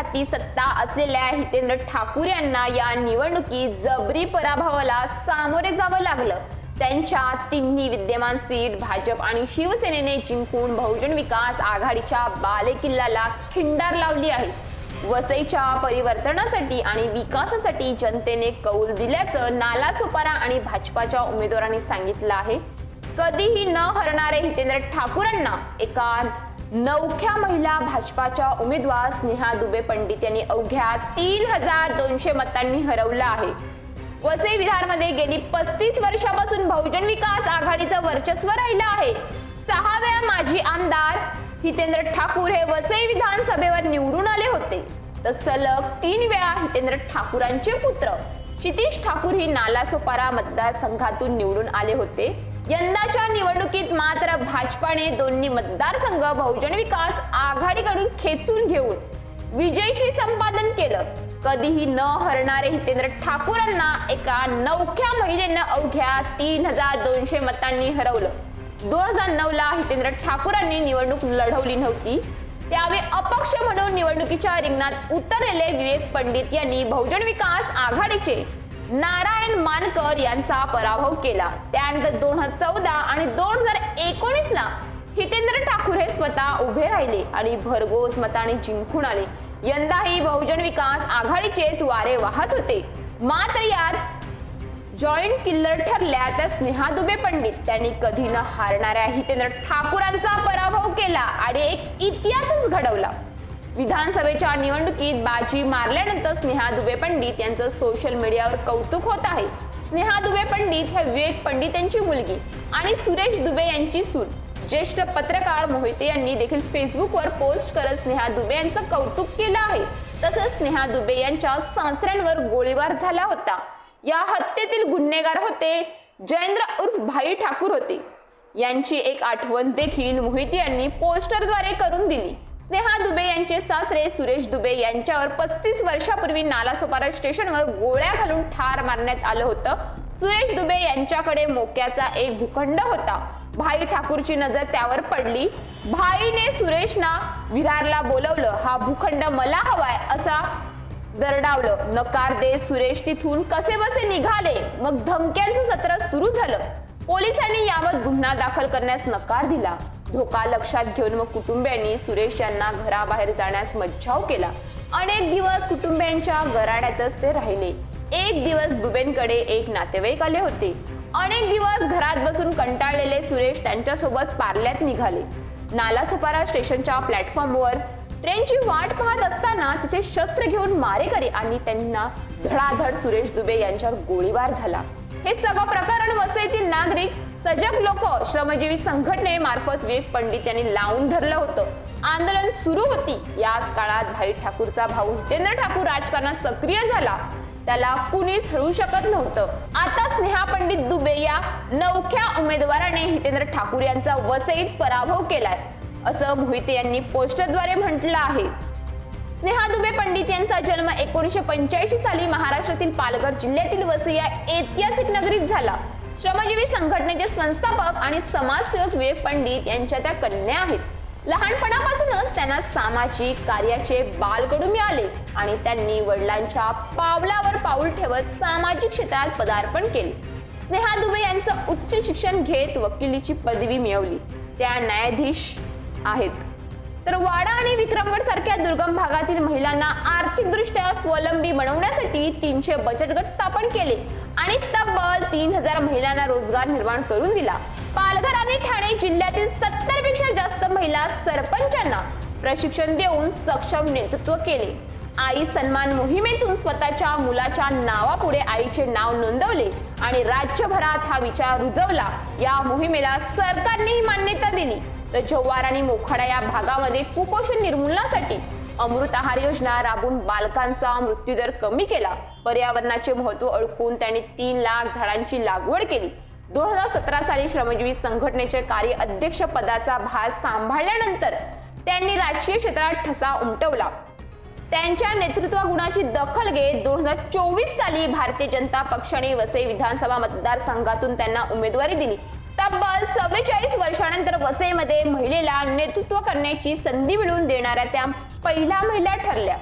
हत्ती सत्ता असलेल्या हितेंद्र ठाकूर यांना या निवडणुकीत जबरी पराभवाला सामोरे जावं लागलं। त्यांच्या तिन्ही विद्यमान सीट भाजप आणि शिवसेनेने जिंकून बहुजन विकास आघाडीच्या बालेकिल्ल्याला खिंडार लावली आहे। वसईच्या परिवर्तनासाठी आणि विकासासाठी जनतेने कौल दिल्याचं नालासोपारा आणि भाजपाच्या उमेदवारांनी सांगितलं आहे। कधीही न हरणारे हितेंद्र ठाकूरांना एका नवख्या महिला भाजपाच्या उमेदवार स्नेहा दुबे पंडित यांनी अवघ्या 3200 मतांनी हरवलं आहे। वसई विरारमध्ये गेली 35 वर्षापासून बहुजन विकास आघाडीचं वर्चस्व राहिलं आहे। 6 वेळा माजी आमदार हितेंद्र ठाकूर हे वसई विधानसभेवर निवडून आले होते, तर सलग 3 वेळा हितेंद्र ठाकूरांचे पुत्र क्षितिज ठाकूर ही नालासोपारा मतदारसंघातून निवडून आले होते। यंदाच्या निवडणुकीत मात्र भाजपाने दोन्ही मतदारसंघ बहुजन विकास आघाडीकडून खेचून घेऊन विजयश्री संपादन केलं। कधीही न हरणारे हितेंद्र ठाकूरांना एका नवख्या महिलेनं अवघ्या 3200 मतांनी हरवलं। 2009ला हितेंद्र ठाकूरांनी निवडणूक लढवली नव्हती, त्यावेळी अपक्ष म्हणून निवडणुकीच्या रिंगणात उतरलेले विवेक पंडित यांनी बहुजन विकास आघाडीचे नारायण मानकर यांचा पराभव केला। त्यानंतर 2014 आणि 2019ला हितेंद्र ठाकूर हे स्वतः उभे राहिले आणि भरघोस मतांनी जिंकून आले। यंदाही बहुजन विकास आघाडीचेच वारे वाहत होते, मात्र यात जॉईंट किल्लर ठरल्या त्या स्नेहा दुबे पंडित त्यांनी कधी न हारणाऱ्या हितेंद्र ठाकूरांचा पराभव केला आणि एक इतिहासच घडवला। विधानसभेच्या निवडणुकीत बाजी मारल्यानंतर स्नेहा दुबे पंडित यांचं सोशल मीडियावर कौतुक होत आहे। स्नेहा दुबे पंडित हे विवेक पंडित यांची मुलगी आणि सुरेश दुबे यांची सून। ज्येष्ठ पत्रकार मोहिते यांनी देखील फेसबुकवर पोस्ट करत स्नेहा दुबे यांचं कौतुक केलं आहे। तसंच स्नेहा दुबे यांच्या सासऱ्यांवर गोळीबार झाला होता। या हत्येतील गुन्हेगार होते जयेंद्र उर्फ भाई ठाकूर होते। यांची एक आठवण देखील मोहिते यांनी पोस्टरद्वारे करून दिली। स्नेहा दुबे यांचे सासरे सुरेश दुबे यांच्यावर 35 वर्षापूर्वी नालासोपारा स्टेशनवर गोळ्या घालून ठार मारण्यात आलं होतं। सुरेश दुबे यांच्याकडे मोक्याचा एक भूखंड होता। भाई ठाकूरची नजर त्यावर पडली। भाईने सुरेशना विरारला बोलवलं, हा भूखंड मला हवाय असा दरडावलं। नकार देत सुरेश तिथून कसेबसे निघाले। मग धमक्यांचं सत्र सुरू झालं। पोलिसांनी यावर गुन्हा दाखल करण्यास नकार दिला। धोका लक्षात घेऊन मग कुटुंबियांनी सुरेश यांना घराबाहेर जाण्यास मज्जाव केला। अनेक दिवस कुटुंबियांच्या घराड्यातच ते राहिले। एक दिवस दुबेंकडे एक नातेवाईक आले होते। अनेक दिवस घरात बसून कंटाळलेले सुरेश त्यांच्यासोबत पार्ल्यात निघाले। नालासोपारा स्टेशनच्या प्लॅटफॉर्मवर ट्रेनची वाट पाहत असताना तिथे शस्त्र घेऊन मारेकरी आणि त्यांना धडाधड सुरेश दुबे यांच्यावर गोळीबार झाला। हे सगळं प्रकरण वसईतील नागरिक, सजग लोक, श्रमजीवी संघटनेमार्फत विवेक पंडित यांनी लावून धरलं होतं। आंदोलन सुरू होती। याच काळात भाई ठाकूरचा भाऊ हितेंद्र ठाकूर राजकारणात सक्रिय झाला। त्याला कुणीच हरवू शकत नव्हतं। आता स्नेहा पंडित दुबे या नवख्या उमेदवाराने हितेंद्र ठाकूर यांचा वसईत पराभव केलाय, असं मोहिते यांनी पोस्टरद्वारे म्हटलं आहे। स्नेहा दुबे पंडित यांचा जन्म 1985 साली महाराष्ट्रातील पालघर जिल्ह्यातील वसई या ऐतिहासिक नगरीत झाला। श्रमजीवी संघटनेचे संस्थापक आणि समाजसेवक विवेक पंडित यांच्या त्या कन्या आहेत। लहानपणापासूनच त्यांना सामाजिक कार्याचे बालकडू मिळाले आणि त्यांनी वडिलांच्या पावलावर पाऊल ठेवत सामाजिक क्षेत्रात पदार्पण केले। स्नेहा दुबे यांचं उच्च शिक्षण घेत वकिलीची पदवी मिळवली। त्या न्यायाधीश आहेत। तर वाडा आणि विक्रमगड सारख्या दुर्गम भागातील महिलांना आर्थिकदृष्ट्या स्वावलंबी बनवण्यासाठी 300 बचत गट स्थापन केले आणि तब्बल 3000 महिलांना रोजगार निर्माण करून दिला। पालघर आणि ठाणे जिल्ह्यातील 70 पेक्षा जास्त महिला सरपंचांना प्रशिक्षण देऊन सक्षम नेतृत्व केले। आई सन्मान मोहिमेतून स्वतःच्या मुलाच्या नावापुढे आईचे नाव नोंदवले आणि राज्यभरात हा विचार रुजवला। या मोहिमेला सरकारनेही मान्यता दिली। तर जव्हार आणि मोखाडा या भागामध्ये कुपोषण निर्मूलनासाठी अमृत आहार योजना राबवून बालकांचा मृत्यूदर कमी केला। पर्यावरणाचे महत्त्व ओळखून त्यांनी 3 लाख झाडांची लागवड केली। 2017 साली श्रमजीवी संघटनेचे कार्य अध्यक्ष पदाचा भार सांभाळल्यानंतर त्यांनी राजकीय क्षेत्रात ठसा उमटवला। त्यांच्या नेतृत्व गुणाची दखल घेत 2024 साली भारतीय जनता पक्षाने वसई विधानसभा मतदारसंघातून त्यांना उमेदवारी दिली। तब्बल 44 वर्षानंतर वसईमध्ये महिलेला नेतृत्व करण्याची संधी मिळवून देणाऱ्या त्या पहिल्या महिला ठरल्या।